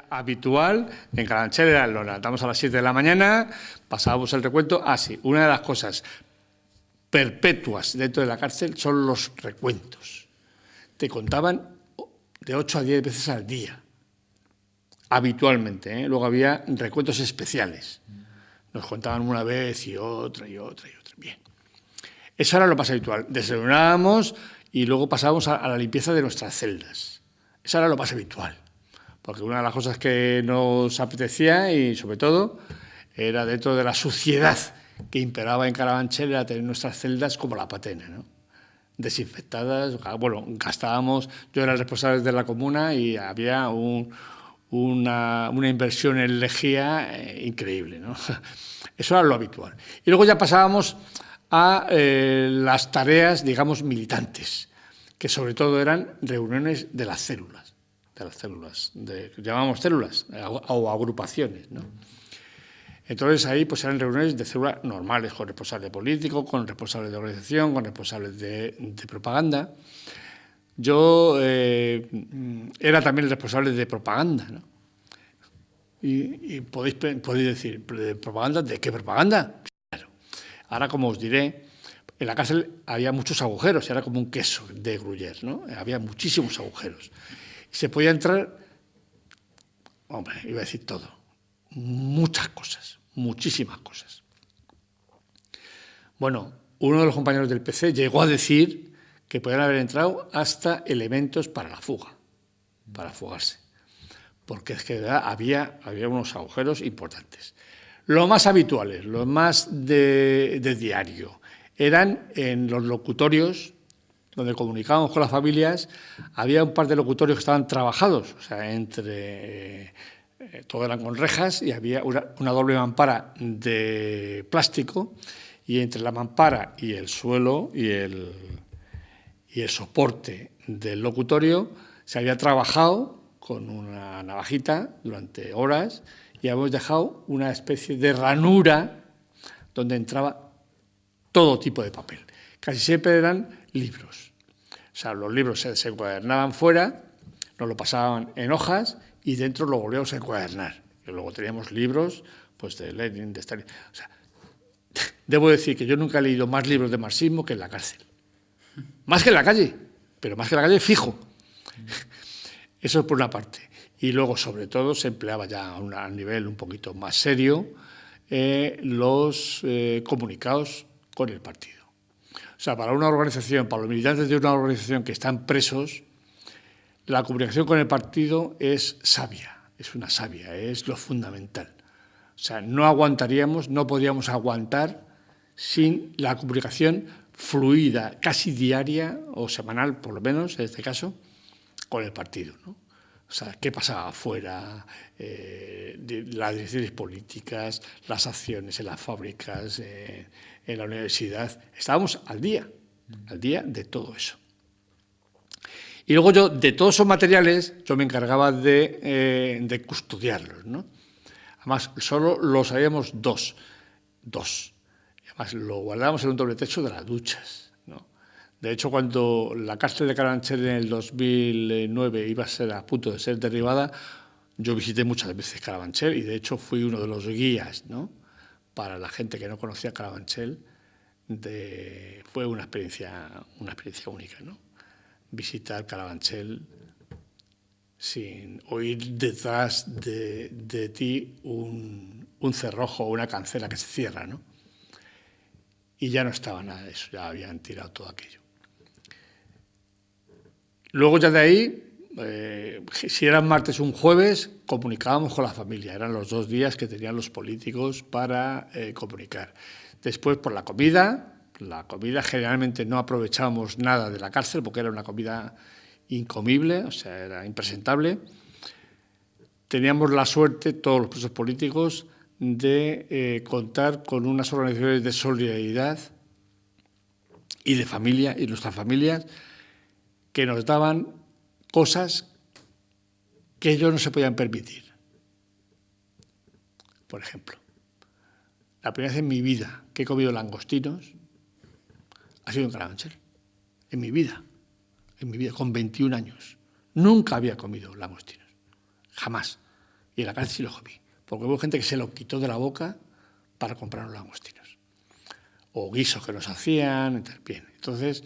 Habitual en Carabanchel era nos levantamos a las 7 de la mañana, pasábamos el recuento. Sí, una de las cosas perpetuas dentro de la cárcel son los recuentos. Te contaban de 8 a 10 veces al día, habitualmente, ¿eh? Luego había recuentos especiales. Nos contaban una vez y otra y otra y otra. Bien. Eso era lo más habitual. Desayunábamos y luego pasábamos a la limpieza de nuestras celdas. Eso era lo más habitual. Porque una de las cosas que nos apetecía, y sobre todo, era dentro de la suciedad que imperaba en Carabanchel, era tener nuestras celdas como la patena, ¿no? Desinfectadas. Bueno, gastábamos, yo era el responsable de la comuna y había una inversión en lejía increíble, ¿no? Eso era lo habitual. Y luego ya pasábamos a las tareas, digamos, militantes, que sobre todo eran reuniones de las células. Llamamos células o agrupaciones, ¿no? Entonces ahí pues eran reuniones de células normales, con responsable político, con responsable de organización, con responsable de propaganda. Yo era también el responsable de propaganda, ¿no? Y podéis decir, ¿de propaganda? ¿De qué propaganda? Claro. Ahora, como os diré, en la cárcel había muchos agujeros, era como un queso de Gruyère, ¿no? Había muchísimos agujeros. Se podía entrar, hombre, iba a decir todo, muchas cosas, muchísimas cosas. Bueno, uno de los compañeros del PC llegó a decir que podían haber entrado hasta elementos para la fuga, para fugarse, porque es que había unos agujeros importantes. Lo más habituales, lo más de diario, eran en los locutorios, donde comunicábamos con las familias. Había un par de locutorios que estaban trabajados, o sea, todo eran con rejas, y había una doble mampara de plástico, y entre la mampara y el suelo y el soporte del locutorio se había trabajado con una navajita durante horas y habíamos dejado una especie de ranura donde entraba todo tipo de papel. Casi siempre eran libros. O sea, los libros se encuadernaban fuera, nos lo pasaban en hojas y dentro lo volvíamos a encuadernar. Y luego teníamos libros pues, de Lenin, de Stalin. O sea, debo decir que yo nunca he leído más libros de marxismo que en la cárcel. Más que en la calle, pero más que en la calle fijo. Eso es por una parte. Y luego, sobre todo, se empleaba ya a un nivel un poquito más serio los comunicados con el partido. O sea, para una organización, para los militantes de una organización que están presos, la comunicación con el partido es sabia, es una sabia, es lo fundamental. O sea, no aguantaríamos, no podríamos aguantar sin la comunicación fluida, casi diaria o semanal, por lo menos, en este caso, con el partido, ¿no? O sea, qué pasaba afuera, las direcciones políticas, las acciones en las fábricas, en la universidad. Estábamos al día de todo eso. Y luego yo, de todos esos materiales, yo me encargaba de custodiarlos, ¿no? Además, solo los sabíamos dos. Y además, lo guardábamos en un doble techo de las duchas, ¿no? De hecho, cuando la cárcel de Carabanchel en el 2009 iba a ser a punto de ser derribada, yo visité muchas veces Carabanchel y, de hecho, fui uno de los guías, ¿no? Para la gente que no conocía Carabanchel, fue una experiencia única, ¿no? Visitar Carabanchel sin oír detrás de ti un cerrojo o una cancela que se cierra, ¿no? Y ya no estaba nada de eso, ya habían tirado todo aquello. Luego ya de ahí, si eran martes o un jueves, comunicábamos con la familia. Eran los 2 días que tenían los políticos para comunicar. Después, por la comida generalmente no aprovechábamos nada de la cárcel porque era una comida incomible, o sea, era impresentable. Teníamos la suerte, todos los presos políticos, de contar con unas organizaciones de solidaridad y de familia, y nuestras familias, que nos daban cosas que ellos no se podían permitir. Por ejemplo, la primera vez en mi vida que he comido langostinos ha sido en Carabanchel. En mi vida, con 21 años. Nunca había comido langostinos, jamás. Y en la cárcel sí lo comí, porque hubo gente que se lo quitó de la boca para comprar los langostinos. O guisos que nos hacían, bien. Entonces,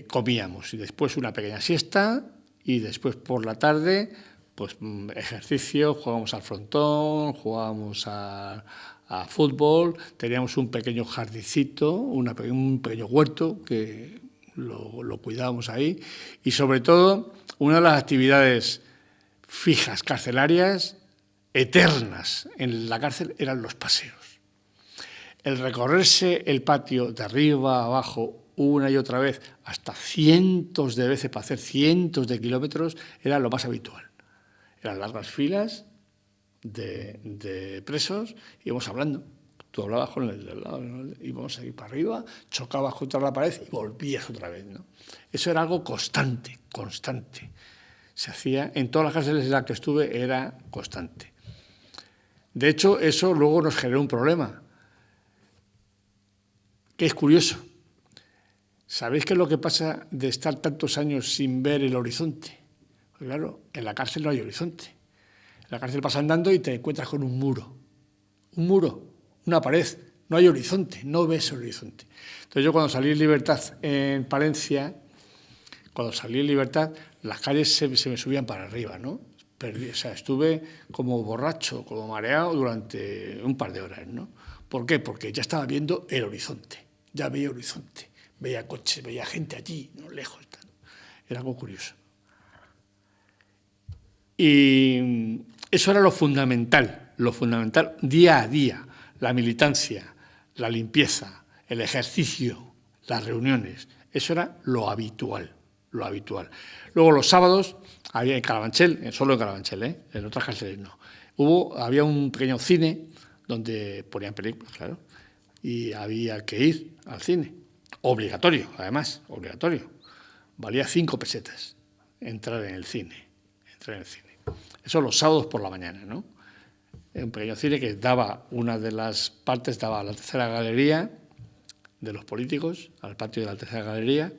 comíamos y después una pequeña siesta y después por la tarde, pues ejercicio, jugábamos al frontón, jugábamos a fútbol, teníamos un pequeño jardincito, un pequeño huerto que lo cuidábamos ahí y sobre todo una de las actividades fijas carcelarias, eternas en la cárcel, eran los paseos. El recorrerse el patio de arriba a abajo una y otra vez, hasta cientos de veces para hacer cientos de kilómetros, era lo más habitual. Eran largas filas de presos, íbamos hablando. Tú hablabas con el del lado, ¿no? Íbamos a ir para arriba, chocabas contra la pared y volvías otra vez, ¿no? Eso era algo constante, constante. Se hacía, en todas las cárceles en las que estuve, era constante. De hecho, eso luego nos generó un problema, que es curioso. ¿Sabéis qué es lo que pasa de estar tantos años sin ver el horizonte? Pues claro, en la cárcel no hay horizonte. En la cárcel vas andando y te encuentras con un muro, una pared, no hay horizonte, no ves el horizonte. Entonces yo cuando salí en libertad en Palencia, las calles se me subían para arriba, ¿no? O sea, estuve como borracho, como mareado durante un par de horas, ¿no? ¿Por qué? Porque ya estaba viendo el horizonte, ya veía horizonte, veía coches, veía gente allí, no lejos. Era algo curioso. Y eso era lo fundamental día a día, la militancia, la limpieza, el ejercicio, las reuniones. Eso era lo habitual. Luego los sábados había en Carabanchel, solo en Carabanchel, en otras cárceles no. Había un pequeño cine donde ponían películas, claro, y había que ir al cine. Obligatorio, además, obligatorio. Valía 5 pesetas entrar en el cine. Eso los sábados por la mañana, ¿no? Un pequeño cine que daba, una de las partes daba a la tercera galería de los políticos, al patio de la tercera galería,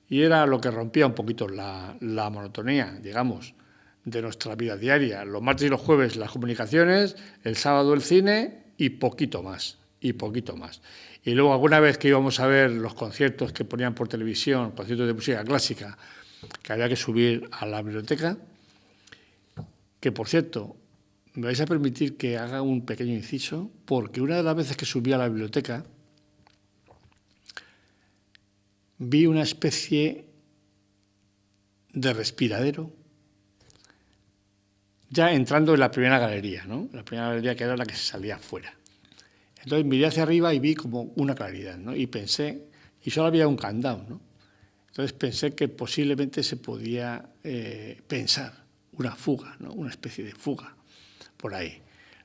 y era lo que rompía un poquito la monotonía, digamos, de nuestra vida diaria. Los martes y los jueves las comunicaciones, el sábado el cine y poquito más. Y luego alguna vez que íbamos a ver los conciertos que ponían por televisión, conciertos de música clásica, que había que subir a la biblioteca, que por cierto, me vais a permitir que haga un pequeño inciso, porque una de las veces que subí a la biblioteca, vi una especie de respiradero, ya entrando en la primera galería, ¿no? La primera galería que era la que se salía afuera. Entonces miré hacia arriba y vi como una claridad, ¿no? Y pensé, y solo había un candado, ¿no? Entonces pensé que posiblemente se podía pensar una fuga, ¿no? Una especie de fuga por ahí.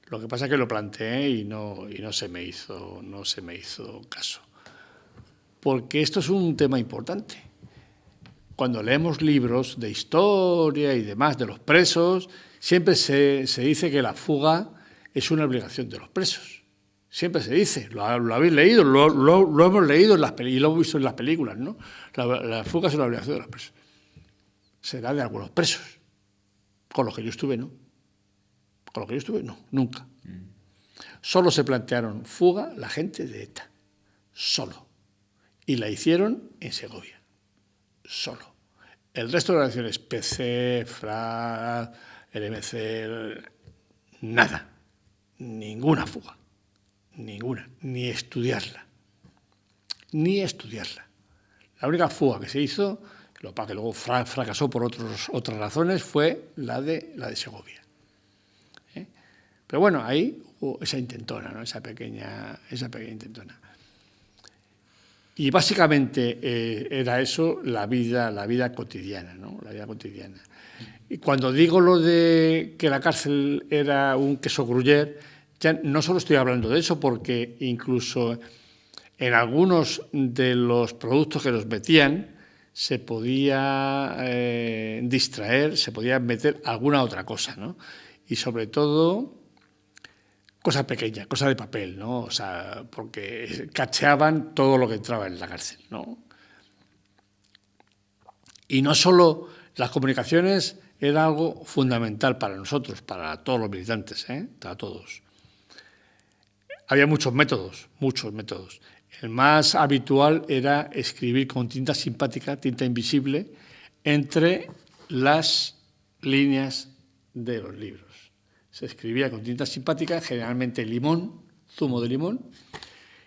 Lo que pasa es que lo planteé y no se me hizo caso. Porque esto es un tema importante. Cuando leemos libros de historia y demás de los presos, siempre se dice que la fuga es una obligación de los presos. Siempre se dice, lo habéis leído, lo hemos leído y lo hemos visto en las películas, ¿no? La fuga es una obligación de los presos. Será de algunos presos. Con los que yo estuve, no. Nunca. Solo se plantearon fuga la gente de ETA. Solo. Y la hicieron en Segovia. Solo. El resto de organizaciones, PC, FRA, LMC, nada. Ninguna fuga. Ninguna. Ni estudiarla. La única fuga que se hizo, que luego fracasó por otras razones, fue la de Segovia. Pero bueno, ahí hubo esa intentona, ¿no? esa pequeña intentona. Y básicamente era eso la vida cotidiana, ¿no? La vida cotidiana. Y cuando digo lo de que la cárcel era un queso gruyère, ya no solo estoy hablando de eso, porque incluso en algunos de los productos que nos metían se podía distraer, se podía meter alguna otra cosa, ¿no? Y sobre todo cosas pequeñas, cosas de papel, ¿no? O sea, porque cacheaban todo lo que entraba en la cárcel, ¿no? Y no solo Las comunicaciones era algo fundamental para nosotros, para todos los militantes, para todos. Había muchos métodos, muchos métodos. El más habitual era escribir con tinta simpática, tinta invisible, entre las líneas de los libros. Se escribía con tinta simpática, generalmente limón, zumo de limón,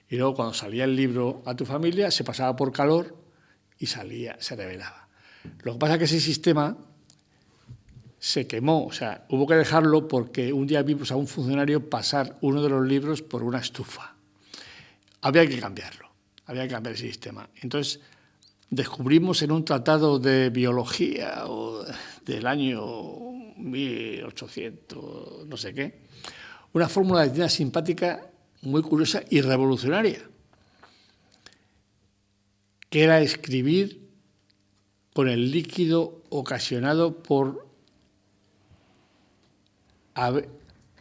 y luego cuando salía el libro a tu familia se pasaba por calor y salía, se revelaba. Lo que pasa es que ese sistema se quemó, o sea, hubo que dejarlo porque un día vimos a un funcionario pasar uno de los libros por una estufa. Había que cambiarlo, había que cambiar ese sistema. Entonces, descubrimos en un tratado de biología del año 1800, no sé qué, una fórmula de tinta simpática muy curiosa y revolucionaria, que era escribir con el líquido ocasionado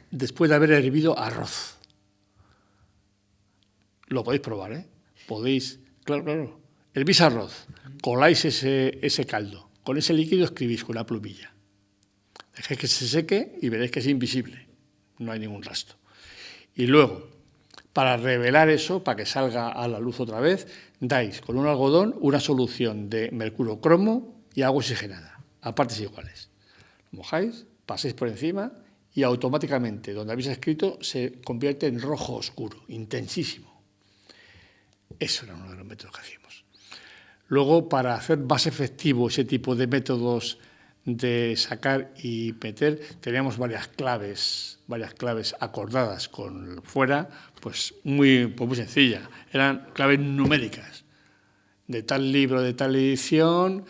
después de haber hervido arroz. Lo podéis probar, ¿eh? Podéis, claro. Hervís arroz, coláis ese caldo. Con ese líquido escribís con una plumilla. Dejéis que se seque y veréis que es invisible. No hay ningún rastro. Y luego, para revelar eso, para que salga a la luz otra vez, dais con un algodón una solución de mercurio cromo y agua oxigenada, a partes iguales. Mojáis, pasáis por encima y automáticamente, donde habéis escrito, se convierte en rojo oscuro, intensísimo. Eso era uno de los métodos que hacíamos. Luego, para hacer más efectivo ese tipo de métodos de sacar y meter, teníamos varias claves acordadas con fuera, pues muy sencilla. Eran claves numéricas. De tal libro, de tal edición,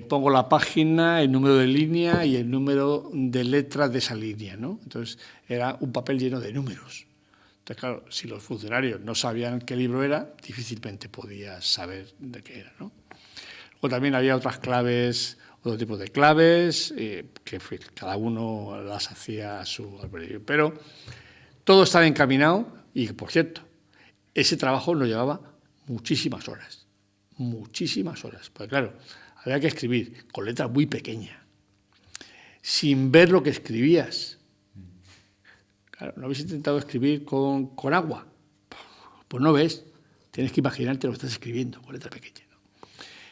pongo la página, el número de línea y el número de letras de esa línea, ¿no? Entonces, era un papel lleno de números. Entonces, claro, si los funcionarios no sabían qué libro era, difícilmente podías saber de qué era, ¿no? Luego también había otras claves, otro tipo de claves, que cada uno las hacía a su albedrío. Pero todo estaba encaminado y, por cierto, ese trabajo nos llevaba muchísimas horas. Porque, claro, había que escribir con letras muy pequeñas, sin ver lo que escribías. Claro, ¿no habéis intentado escribir con agua? Pues no ves, tienes que imaginarte lo que estás escribiendo con letra pequeña, ¿no?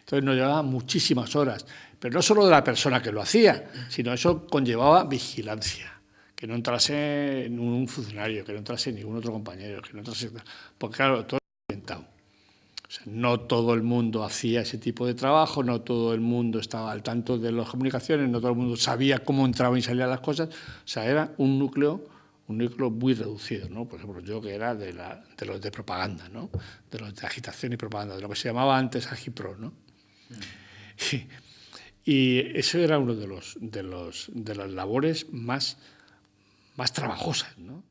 Entonces nos llevaba muchísimas horas, pero no solo de la persona que lo hacía, sino eso conllevaba vigilancia, que no entrase ningún funcionario, que no entrase ningún otro compañero, que no entrase... Porque claro, todo es inventado. O sea, no todo el mundo hacía ese tipo de trabajo, no todo el mundo estaba al tanto de las comunicaciones, no todo el mundo sabía cómo entraban y salían las cosas. O sea, era un núcleo muy reducido, ¿no? Por ejemplo, yo que era de los de propaganda, ¿no? De los de agitación y propaganda, de lo que se llamaba antes Agipro, ¿no? Y eso era uno de las labores más trabajosas, ¿no?